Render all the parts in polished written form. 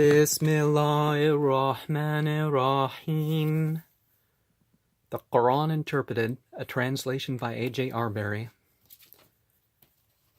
Bismillahirrahmanirrahim. The Koran Interpreted, a translation by A.J. Arberry.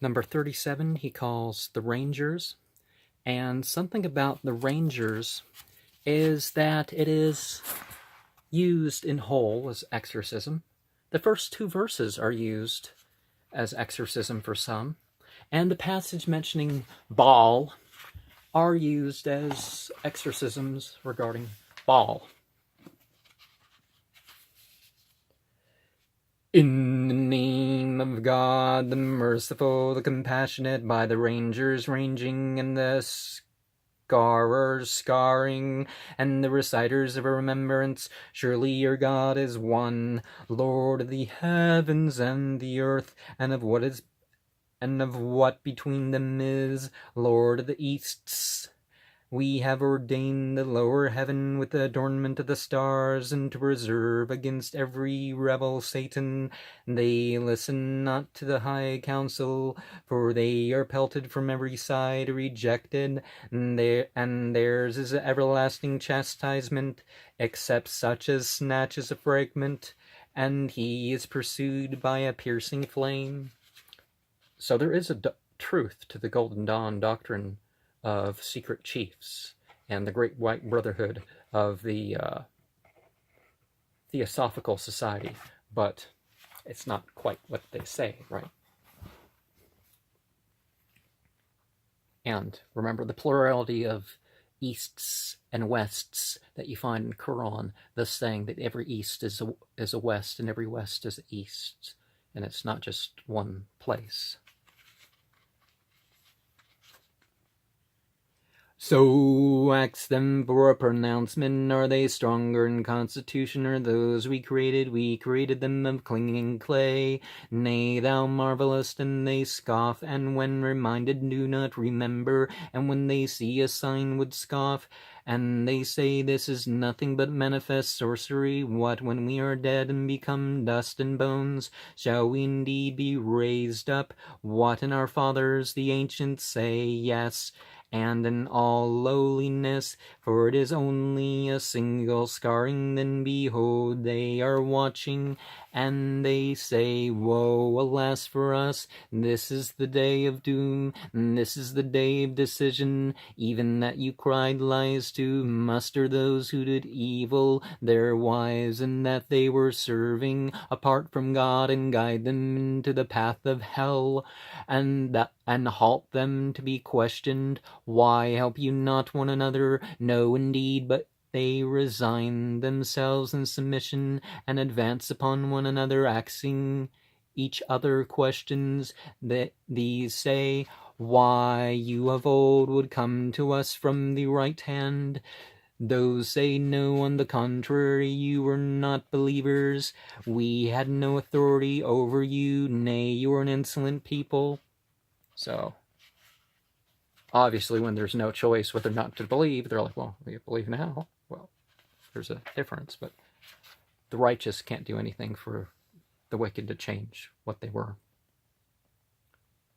Number 37 he calls the Rangers, and something about the Rangers is that it is used in whole as exorcism. The first two verses are used as exorcism for some, and the passage mentioning Baal are used as exorcisms regarding Baal. In the name of God, the merciful, the compassionate, by the Rangers ranging, and the scarers scarring, and the reciters of a remembrance, surely your God is one, Lord of the heavens and the earth, and of what between them is, Lord of the easts. We have ordained the lower heaven with the adornment of the stars, and to reserve against every rebel Satan. They listen not to the high council, for they are pelted from every side, rejected, and theirs is everlasting chastisement, except such as snatches a fragment, and he is pursued by a piercing flame. So there is a truth to the Golden Dawn doctrine of secret chiefs and the Great White Brotherhood of the Theosophical Society, but it's not quite what they say, right? And remember the plurality of easts and wests that you find in Quran, thus saying that every east is a west and every west is an east, and it's not just one place. So ask them for a pronouncement. Are they stronger in constitution, or those we created? We created them of clinging clay. Nay, thou marvelest, and they scoff, and when reminded do not remember, and when they see a sign would scoff. And they say, this is nothing but manifest sorcery. What, when we are dead and become dust and bones? Shall we indeed be raised up? What, in our fathers the ancients say, yes, and in all lowliness, for it is only a single scarring, then behold, they are watching, and they say, woe, alas for us, this is the day of doom, and this is the day of decision, even that you cried lies to muster those who did evil, their wives, and that they were serving apart from God, and guide them into the path of hell, and halt them to be questioned. Why help you not one another? No, indeed, but they resign themselves in submission, and advance upon one another, asking each other questions. That these say, why, you of old would come to us from the right hand. Those say, no, on the contrary, you were not believers. We had no authority over you. Nay, you are an insolent people. So, obviously, when there's no choice whether or not to believe, they're like, well, we believe now. Well, there's a difference, but the righteous can't do anything for the wicked to change what they were.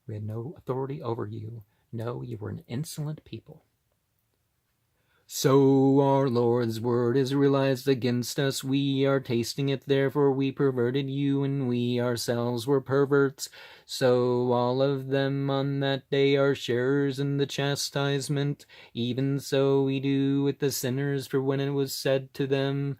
We had no authority over you. No, you were an insolent people. So our Lord's word is realized against us. We are tasting it, therefore we perverted you, and we ourselves were perverts. So all of them on that day are sharers in the chastisement. Even so we do with the sinners, for when it was said to them,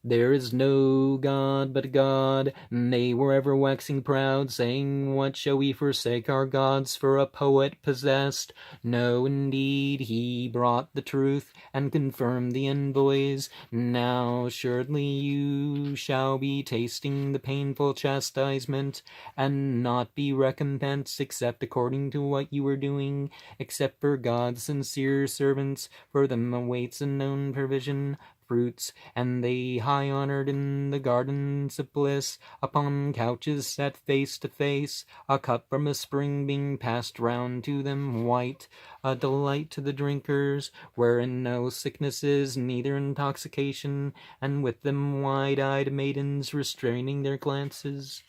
there is no God but God, and they were ever waxing proud, saying, what shall we forsake our gods for a poet possessed? No, indeed, he brought the truth, and confirmed the envoys. Now assuredly you shall be tasting the painful chastisement, and not be recompensed except according to what you were doing, except for God's sincere servants, for them awaits a known provision, fruits, and they high honored in the gardens of bliss, upon couches set face to face, a cup from a spring being passed round to them white, a delight to the drinkers, wherein no sickness is, neither intoxication, and with them wide-eyed maidens restraining their glances,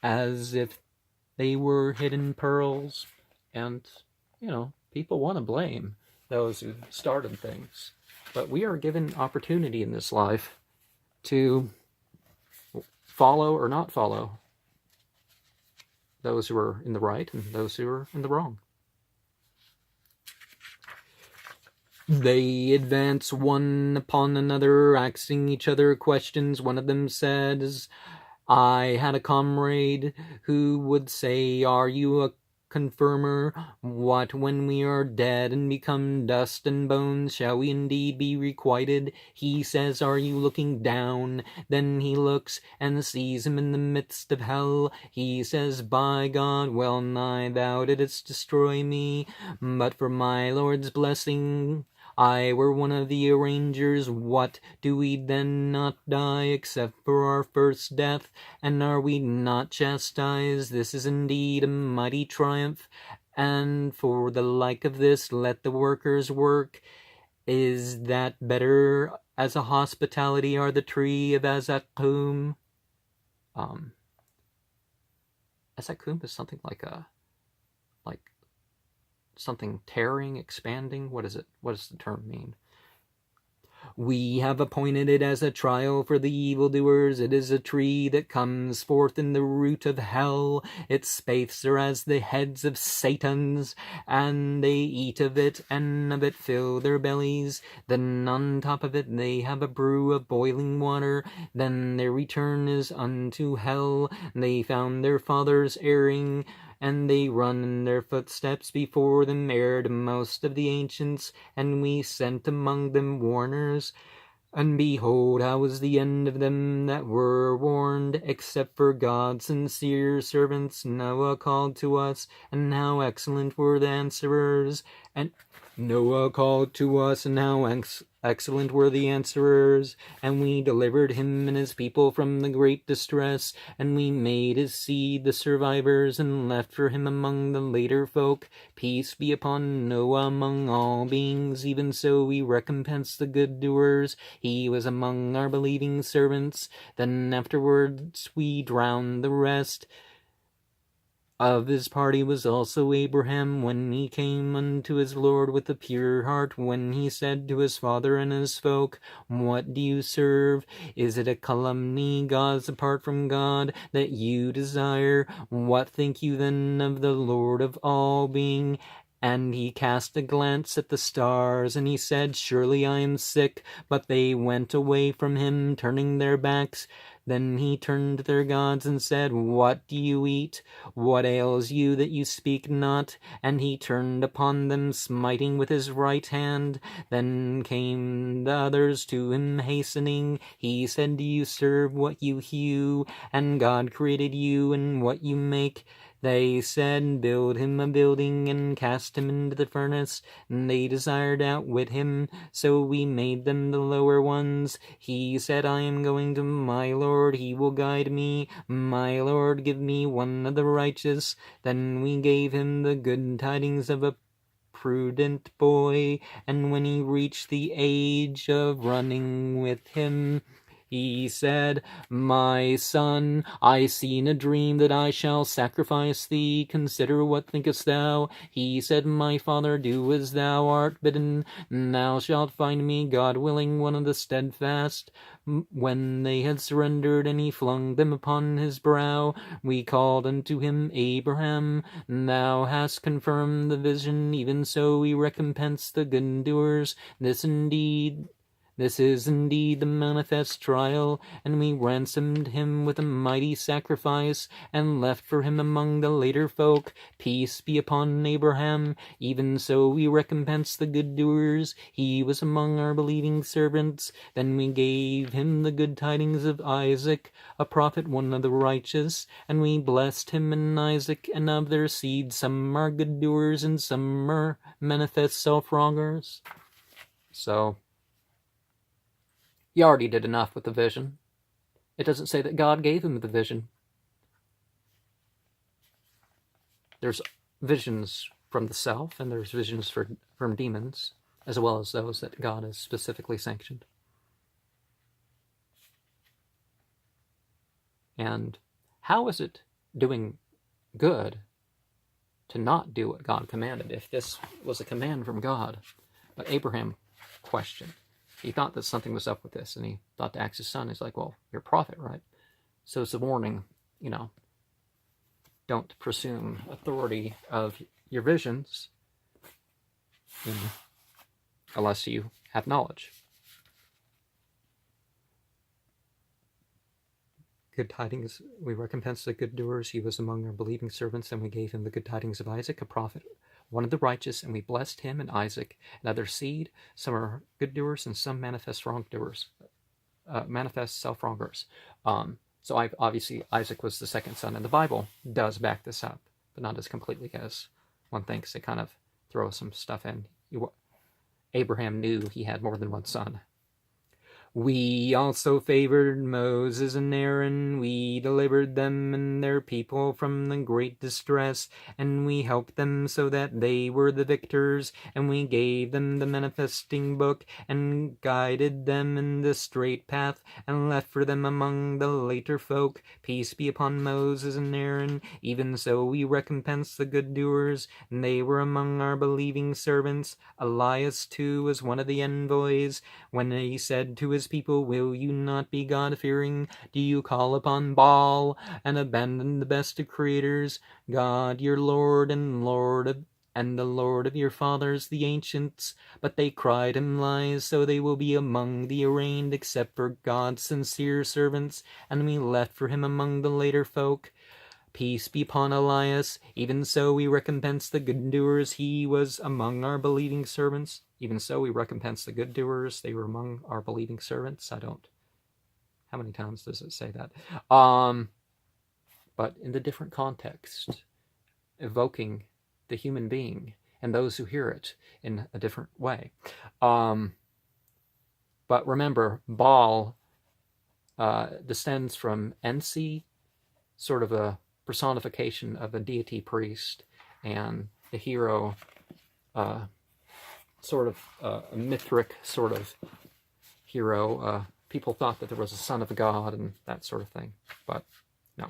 as if they were hidden pearls. And, people want to blame those who started things. But we are given opportunity in this life to follow or not follow those who are in the right and those who are in the wrong. They advance one upon another, asking each other questions. One of them says, I had a comrade who would say, are you a confirmer? What, when we are dead and become dust and bones, shall we indeed be requited? He says, are you looking down? Then he looks and sees him in the midst of hell. He says, by God, well nigh thou didst destroy me, but for my Lord's blessing I were one of the arrangers. What, do we then not die except for our first death? And are we not chastised? This is indeed a mighty triumph. And for the like of this, let the workers work. Is that better as a hospitality are the tree of Azzaqquwn? Azzaqquwn is something like something tearing, expanding. What is it? What does the term mean? We have appointed it as a trial for the evildoers. It is a tree that comes forth in the root of hell. Its spathes are as the heads of Satans, and they eat of it, and of it fill their bellies. Then on top of it they have a brew of boiling water. Then their return is unto hell. They found their fathers erring, and they run in their footsteps. Before them erred most of the ancients, and we sent among them warners. And behold, how was the end of them that were warned, except for God's sincere servants? Noah called to us, and how excellent were the answerers. And Noah called to us, and how excellent were the answerers. And we delivered him and his people from the great distress, and we made his seed the survivors, and left for him among the later folk. Peace be upon Noah among all beings. Even so we recompense the good doers. He was among our believing servants. Then afterwards we drowned the rest. Of his party was also Abraham, when he came unto his Lord with a pure heart, when he said to his father and his folk, what do you serve? Is it a calumny, gods apart from God, that you desire? What think you then of the Lord of all being? And he cast a glance at the stars, and he said, surely I am sick. But they went away from him, turning their backs. Then he turned to their gods and said, what do you eat? What ails you that you speak not? And he turned upon them, smiting with his right hand. Then came the others to him hastening. He said, do you serve what you hew? And God created you and what you make. They said, build him a building and cast him into the furnace. And they desired to outwit him, so we made them the lower ones. He said, I am going to my Lord, he will guide me. My Lord, give me one of the righteous. Then we gave him the good tidings of a prudent boy, and when he reached the age of running with him, he said, my son, I see in a dream that I shall sacrifice thee. Consider, what thinkest thou? He said, my father, do as thou art bidden, and thou shalt find me, God willing, one of the steadfast. When they had surrendered, and he flung them upon his brow, we called unto him Abraham. Thou hast confirmed the vision, even so we recompense the good doers. This is indeed the manifest trial, and we ransomed him with a mighty sacrifice, and left for him among the later folk. Peace be upon Abraham. Even so we recompense the good doers. He was among our believing servants. Then we gave him the good tidings of Isaac, a prophet, one of the righteous, and we blessed him and Isaac, and of their seed some are good doers, and some are manifest self-wrongers. So he already did enough with the vision. It doesn't say that God gave him the vision. There's visions from the self, and there's visions from demons, as well as those that God has specifically sanctioned. And how is it doing good to not do what God commanded, if this was a command from God. But Abraham questioned. He thought that something was up with this, and he thought to ask his son. He's like, well, you're a prophet, right? So it's a warning, don't presume authority of your visions unless you have knowledge. Good tidings, we recompense the good doers. He was among our believing servants, and we gave him the good tidings of Isaac, a prophet, one of the righteous, and we blessed him and Isaac and other seed. Some are good doers, and some manifest wrongdoers, manifest self-wrongers. So obviously Isaac was the second son, and the Bible does back this up, but not as completely as one thinks. They kind of throw some stuff in. Abraham knew he had more than one son. We also favored Moses and Aaron. We delivered them and their people from the great distress, and we helped them so that they were the victors, and we gave them the manifesting book, and guided them in the straight path, and left for them among the later folk. Peace be upon Moses and Aaron. Even so we recompense the good doers, and they were among our believing servants. Elias too was one of the envoys. When he said to his people, will you not be God-fearing? Do you call upon Baal and abandon the best of creators? God, your Lord and the Lord of your fathers, the ancients. But they cried him lies, so they will be among the arraigned, except for God's sincere servants, and we left for him among the later folk. Peace be upon Elias. Even so we recompense the good doers. He was among our believing servants. Even so we recompense the good doers. They were among our believing servants. How many times does it say that? But in the different context, evoking the human being and those who hear it in a different way. But remember, Baal descends from Ensi, sort of a personification of a deity priest, and the hero, sort of a mithric sort of hero. People thought that there was a son of God and that sort of thing, but no.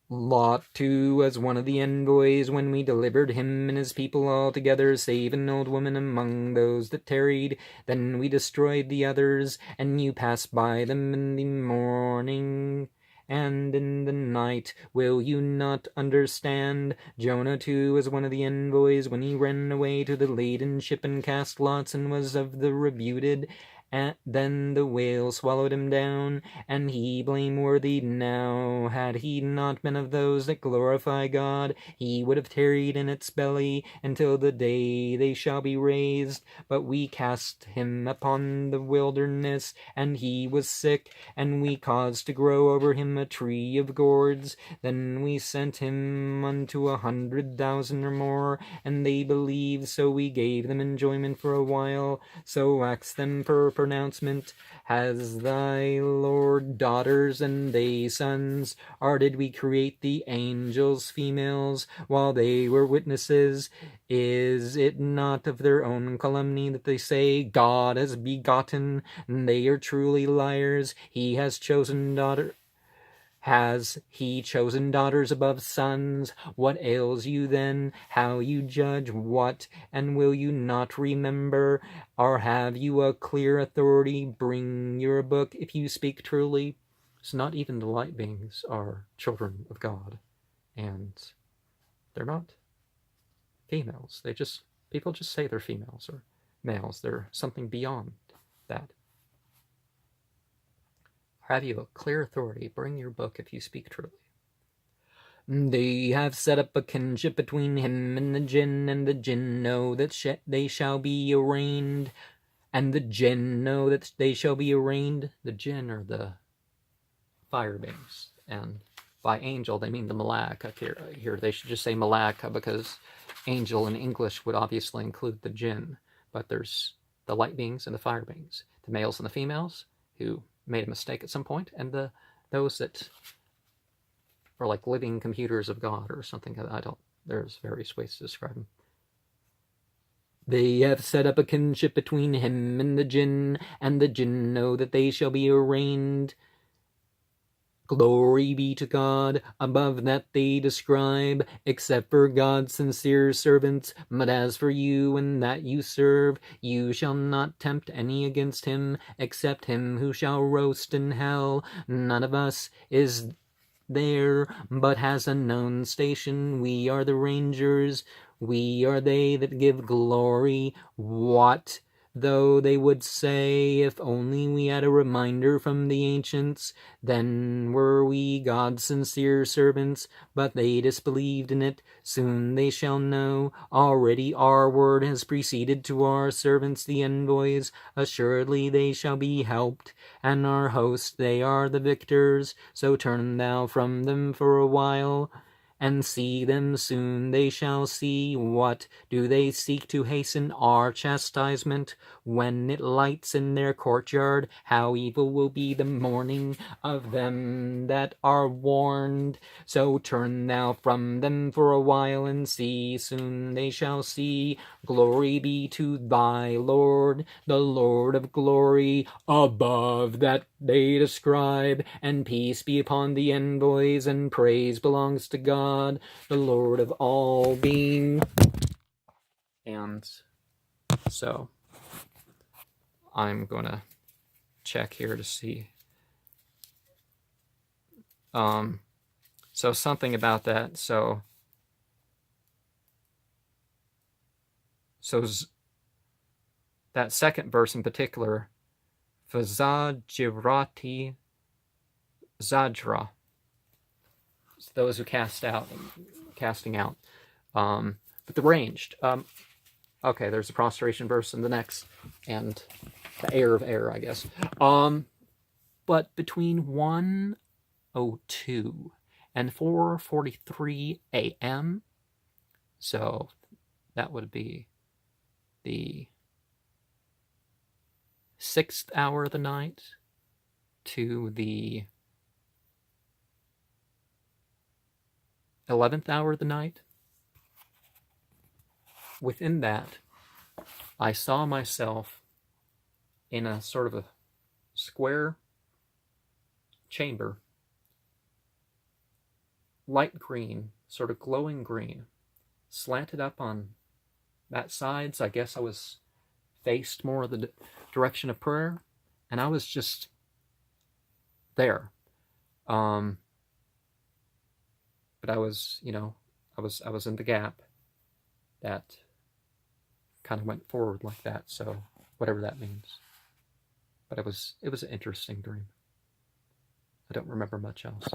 Lot too was one of the envoys when we delivered him and his people all together, save an old woman among those that tarried. Then we destroyed the others, and you passed by them in the morning and in the night. Will you not understand? Jonah too was one of the envoys when he ran away to the laden ship and cast lots and was of the rebuted. And then the whale swallowed him down, and he blameworthy now. Had he not been of those that glorify God, he would have tarried in its belly until the day they shall be raised. But we cast him upon the wilderness, and he was sick, and we caused to grow over him a tree of gourds. Then we sent him unto 100,000 or more, and they believed, so we gave them enjoyment for a while. So wax them for pronouncement. Has thy Lord daughters and they sons? Or did we create the angels females while they were witnesses? Is it not of their own calumny that they say, God has begotten? And they are truly liars. He has chosen daughter. Has he chosen daughters above sons? What ails you then? How you judge? What? And will you not remember? Or have you a clear authority? Bring your book if you speak truly. So not even the light beings are children of God. And they're not females. People just say they're females or males. They're something beyond that. Have you a clear authority? Bring your book if you speak truly. They have set up a kinship between him and the jinn know that they shall be arraigned. And the jinn know that they shall be arraigned. The jinn are the fire beings. And by angel, they mean the malak. Here they should just say malaka, because angel in English would obviously include the jinn. But there's the light beings and the fire beings. The males and the females, who made a mistake at some point, and those that are like living computers of God or something. There's various ways to describe them. They have set up a kinship between him and the jinn know that they shall be arraigned. Glory be to God above that they describe, except for God's sincere servants. But as for you and that you serve, you shall not tempt any against him, except him who shall roast in hell. None of us is there, but has a known station. We are the rangers, we are they that give glory. What though they would say, if only we had a reminder from the ancients, then were we God's sincere servants, but they disbelieved in it. Soon they shall know. Already our word has preceded to our servants the envoys. Assuredly they shall be helped, and our host, they are the victors. So turn thou from them for a while, and see them soon they shall see. What do they seek to hasten our chastisement? When it lights in their courtyard, how evil will be the mourning of them that are warned. So turn thou from them for a while, and see, soon they shall see. Glory be to thy Lord, the Lord of glory, above that they describe, and peace be upon the envoys, and praise belongs to God, the Lord of all being. And so I'm gonna check here to see. So something about that. So that second verse in particular, Vazajirati Zadra, those who casting out. But the ranged. Okay, there's a prostration verse in the next, and the air of air, I guess. But between 1:02 and 4:43 a.m., so that would be the 6th hour of the night to the 11th hour of the night. Within that, I saw myself in a sort of a square chamber, light green, sort of glowing green, slanted up on that side. So I guess I was faced more of the direction of prayer, and I was just there. But I was, I was in the gap that kind of went forward like that. So whatever that means. But it was an interesting dream. I don't remember much else.